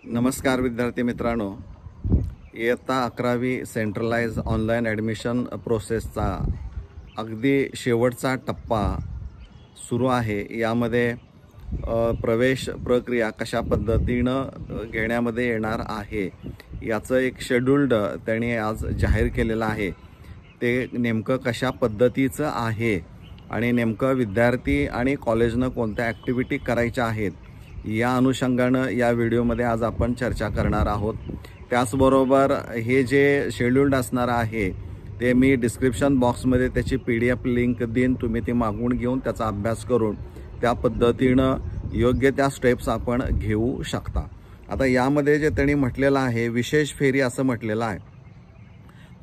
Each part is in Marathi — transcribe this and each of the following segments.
नमस्कार विद्यार्थी मित्रांनो, इयत्ता 11वी सेंट्रलाइज ऑनलाईन ॲडमिशन प्रोसेसचा अगदी शेवटचा टप्पा सुरू आहे। यामध्ये प्रवेश प्रक्रिया कशा पद्धतीनं घेण्यामध्ये येणार आहे याचं एक शेड्यूल्ड त्यांनी आज जाहीर केलेलं आहे। ते नेमकं कशा पद्धतीचं आहे आणि नेमकं विद्यार्थी आणि कॉलेजनं कोणत्या ॲक्टिव्हिटी करायच्या आहेत या अनुषंगानं या व्हिडिओमध्ये आज आपण चर्चा करणार आहोत। त्याचबरोबर हे जे शेड्यूल्ड असणार आहे ते मी डिस्क्रिप्शन बॉक्समध्ये त्याची PDF लिंक देईन, तुम्ही ती मागवून घेऊन त्याचा अभ्यास करून त्या पद्धतीनं योग्य त्या स्टेप्स आपण घेऊ शकता। आता यामध्ये जे त्यांनी म्हटलेलं आहे विशेष फेरी असं म्हटलेलं आहे,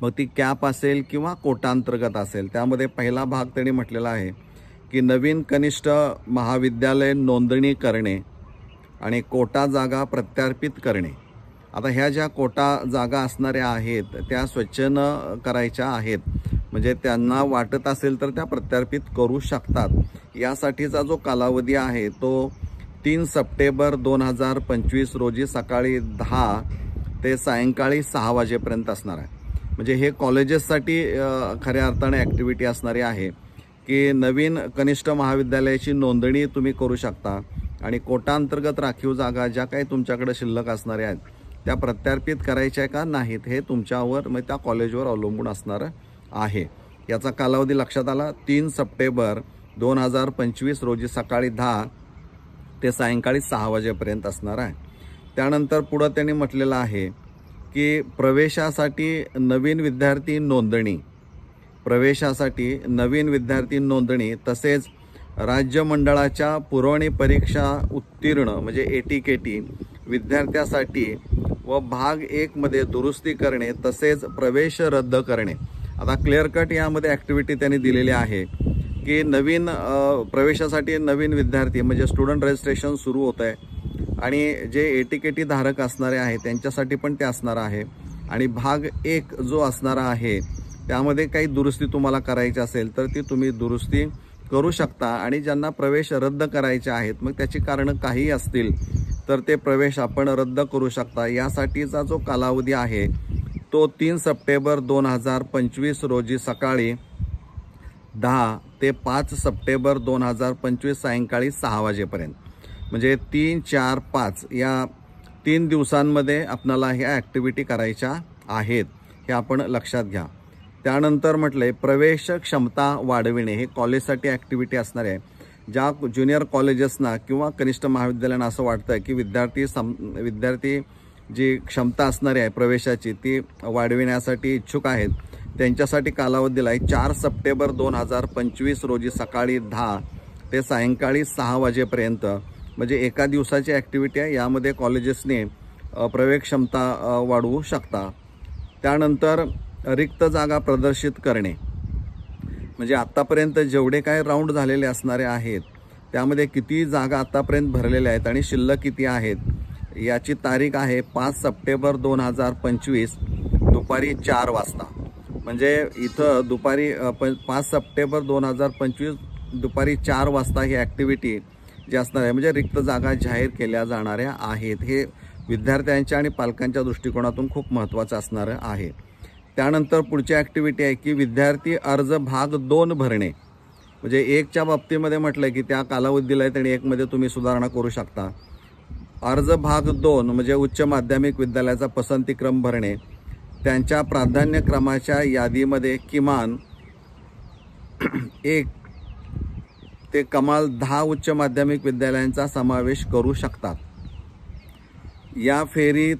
मग ती कॅप असेल किंवा कोटांतर्गत असेल। त्यामध्ये पहिला भाग त्यांनी म्हटलेला आहे की नवीन कनिष्ठ महाविद्यालय नोंदणी करणे आणि कोटा जागा प्रत्यार्पित करणे। आता ह्या ज्या कोटा जागा असणाऱ्या आहेत त्या स्वच्छेनं करायच्या आहेत, म्हणजे त्यांना वाटत असेल तर त्या प्रत्यार्पित करू शकतात। यासाठीचा जो कालावधी आहे तो 3 सप्टेंबर 2025 रोजी सकाळी 10 ते सायंकाळी 6 वाजेपर्यंत असणार आहे। म्हणजे हे कॉलेजेससाठी खऱ्या अर्थाने ॲक्टिव्हिटी असणारी आहे की नवीन कनिष्ठ महाविद्यालयाची नोंदणी तुम्ही करू शकता आणि कोटांतर्गत राखीव जागा ज्या काही तुमच्याकडे शिल्लक असणाऱ्या आहेत त्या प्रत्यार्पित करायच्या का नाहीत हे तुमच्यावर त्या कॉलेजवर अवलंबून असणार आहे। याचा कालावधी लक्षात आला, 3 सप्टेंबर 2025 रोजी सकाळी 10 ते सायंकाळी 6 वाजेपर्यंत असणार आहे। त्यानंतर पुढे त्यांनी म्हटलेलं आहे की प्रवेशासाठी नवीन विद्यार्थी नोंदणी तसेच राज्य मंडळाच्या पुरवणी परीक्षा उत्तीर्ण म्हणजे ATKT विद्यार्थ्यासाठी व भाग 1 मध्ये दुरुस्ती करणे तसेच प्रवेश रद्द करणे। आता क्लिअर कट यामध्ये ॲक्टिव्हिटी त्यांनी दिलेली आहे की नवीन प्रवेशासाठी नवीन विद्यार्थी म्हणजे स्टुडंट रजिस्ट्रेशन सुरू होत आहे आणि जे ATKT धारक असणारे आहेत त्यांच्यासाठी पण ते असणार आहे आणि भाग 1 जो असणारा आहे त्यामध्ये काही दुरुस्ती तुम्हाला करायची असेल तर ती तुम्ही दुरुस्ती करू शकता आणि ज्यांना प्रवेश रद्द करायचे आहेत मग त्याची कारणं काही असतील तर ते प्रवेश आपण रद्द करू शकता। यासाठीचा जो कालावधी आहे तो 3 सप्टेंबर 2025 रोजी सकाळी 10 ते 5 सप्टेंबर 2025 सायंकाळी 6 वाजेपर्यंत, म्हणजे 3, 4, 5 या 3 दिवसांमध्ये आपल्याला ह्या ॲक्टिव्हिटी करायच्या आहेत, हे आपण लक्षात घ्या। त्यानंतर म्हटलंय प्रवेश क्षमता वाढविणे, हे कॉलेजसाठी ॲक्टिव्हिटी असणार आहे। ज्या ज्युनियर कॉलेजेसना किंवा कनिष्ठ महाविद्यालयांना असं वाटतं की विद्यार्थी जी क्षमता असणारी आहे प्रवेशाची ती वाढविण्यासाठी इच्छुक आहेत त्यांच्यासाठी कालावधी दिला आहे 4 सप्टेंबर 2025 रोजी सकाळी 10 ते सायंकाळी 6 वाजेपर्यंत, म्हणजे एका दिवसाची ॲक्टिव्हिटी आहे। यामध्ये कॉलेजेसने प्रवेश क्षमता वाढवू शकता। त्यानंतर रिक्त जागा प्रदर्शित करणे, म्हणजे आत्तापर्यंत जेवढे काय राऊंड झालेले असणारे आहेत त्यामध्ये किती जागा आत्तापर्यंत भरलेल्या आहेत आणि शिल्लक किती आहेत याची तारीख आहे 5 सप्टेंबर 2025 दुपारी 4 वाजता। म्हणजे इथं दुपारी 5 सप्टेंबर 2025 दुपारी 4 वाजता ही ॲक्टिव्हिटी जी असणार आहे म्हणजे रिक्त जागा जाहीर केल्या जाणाऱ्या आहेत। हे विद्यार्थ्यांच्या आणि पालकांच्या दृष्टिकोनातून खूप महत्त्वाचं असणार आहे। त्यानंतर पुढची ॲक्टिव्हिटी आहे की विद्यार्थी अर्ज भाग 2 भरणे, म्हणजे 1च्या बाबतीमध्ये म्हटलं की त्या कालावधी दिला आहे त्यांनी 1 मध्ये तुम्ही सुधारणा करू शकता। अर्ज भाग 2 म्हणजे उच्च माध्यमिक विद्यालयाचा पसंतीक्रम भरणे, त्यांच्या प्राधान्यक्रमाच्या यादीमध्ये किमान 1 ते कमाल 10 उच्च माध्यमिक विद्यालयांचा समावेश करू शकतात। या फेरीत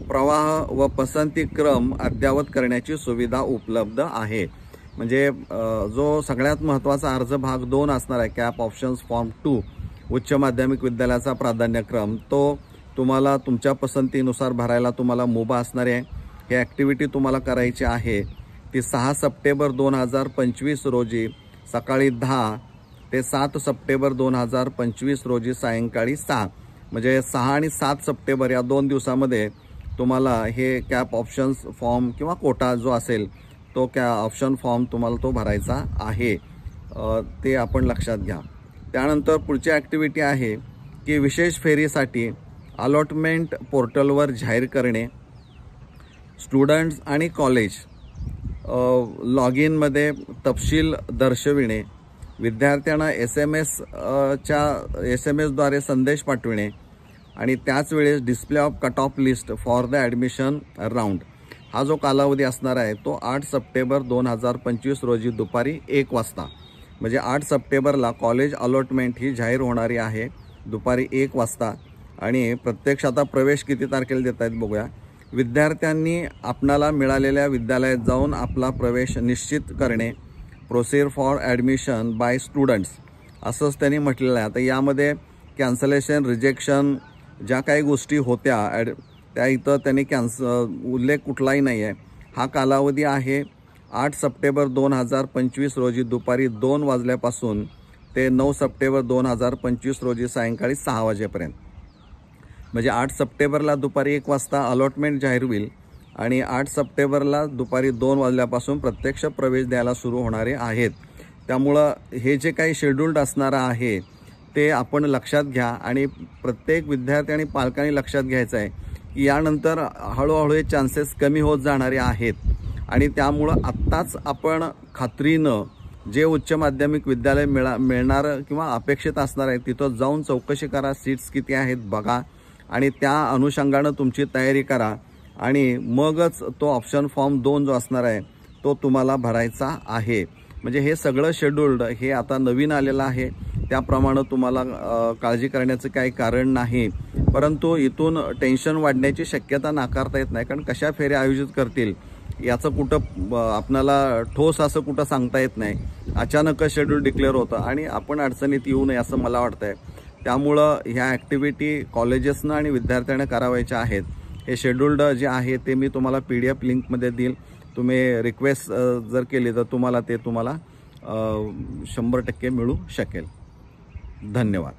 प्रवाह व पसंतीक्रम अद्ययावत करण्याची सुविधा उपलब्ध आहे। म्हणजे जो सगळ्यात महत्त्वाचा अर्ज भाग 2 असणार आहे कॅप ऑप्शन्स फॉर्म 2 उच्च माध्यमिक विद्यालयाचा प्राधान्यक्रम, तो तुम्हाला तुमच्या पसंतीनुसार भरायला तुम्हाला मुभा असणार आहे। ही ॲक्टिव्हिटी तुम्हाला करायची आहे ती 6 सप्टेंबर 2025 रोजी सकाळी 10 ते 7 सप्टेंबर 2025 रोजी सायंकाळी 6, म्हणजे 6 आणि 7 सप्टेंबर या 2 दिवसामध्ये तुम्हाला हे कॅप ऑप्शन्स फॉर्म किंवा कोटा जो असेल तो ऑप्शन फॉर्म तुम्हाला तो भरायचा आहे, ते आपण लक्षात घ्या। त्यानंतर पुढची ॲक्टिव्हिटी आहे की विशेष फेरीसाठी अलॉटमेंट पोर्टलवर जाहीर करणे, स्टुडंट्स आणि कॉलेज लॉग इनमध्ये तपशील दर्शविणे, विद्यार्थ्यांना SMS द्वारे संदेश पाठविणे आणि त्याच वेळेस display of cut off list for the admission round. हा जो कालावधी असणार आहे तो 8 सप्टेंबर 2025 रोजी दुपारी 1 वाजता, म्हणजे 8 सप्टेंबरला कॉलेज अलॉटमेंट ही जाहीर होणारी आहे दुपारी 1 वाजता. आणि प्रत्यक्ष आता प्रवेश किती तारखेला देत आहेत बघूया. विद्यार्थ्यांनी आपणाला मिळालेल्या विद्यालयात जाऊन आपला प्रवेश निश्चित करणे, proceed for admission by students असंच त्यांनी म्हटलेलं आहे. आता यामध्ये कॅन्सलेशन, रिजेक्शन ज्या काही गोष्टी होत्या त्या इथं त्यांनी उल्लेख कुठलाही नाही आहे. हा कालावधी आहे 8 सप्टेंबर 2025 रोजी दुपारी 2 वाजल्यापासून ते 9 सप्टेंबर 2025 रोजी सायंकाळी 6 वाजेपर्यंत. म्हणजे 8 सप्टेंबरला दुपारी 1 वाजता अलॉटमेंट जाहीर होईल आणि 8 सप्टेंबरला दुपारी 2 वाजल्यापासून प्रत्यक्ष प्रवेश द्यायला सुरू होणारे आहेत. त्यामुळं हे जे काही शेड्यूल्ड असणारं आहे ते आपण लक्षात घ्या आणि प्रत्येक विद्यार्थी आणि पालकांनी लक्षात घ्यायचं आहे की यानंतर हळूहळू हे चान्सेस कमी होत जाणारे आहेत आणि त्यामुळं आत्ताच आपण खात्रीनं जे उच्च माध्यमिक विद्यालय मिळणार किंवा अपेक्षित असणार आहे तिथं जाऊन चौकशी करा, सीट्स किती आहेत बघा आणि त्या अनुषंगानं तुमची तयारी करा आणि मगच तो ऑप्शन फॉर्म 2 जो असणार आहे तो तुम्हाला भरायचा आहे. म्हणजे हे सगळं शेड्यूल्ड हे आता नवीन आलेलं आहे, त्याप्रमाणे तुम्हाला काळजी करण्याचं काही कारण नाही. परंतु इथून टेन्शन वाढण्याची शक्यता नाकारता येत नाही, कारण कशा फेऱ्या आयोजित करतील याचं कुठं आपल्याला ठोस असं कुठं सांगता येत नाही. अचानकच शेड्यूल डिक्लेअर होतं आणि आपण अडचणीत येऊ नये असं मला वाटतंय. त्यामुळं ह्या ॲक्टिव्हिटी कॉलेजेसनं आणि विद्यार्थ्यांना करावायच्या आहेत. हे शेड्यूल्ड जे आहे ते मी तुम्हाला PDF लिंकमध्ये देईल. तुम्ही रिक्वेस्ट जर केली तर तुम्हाला 100% मिळू शकेल. धन्यवाद.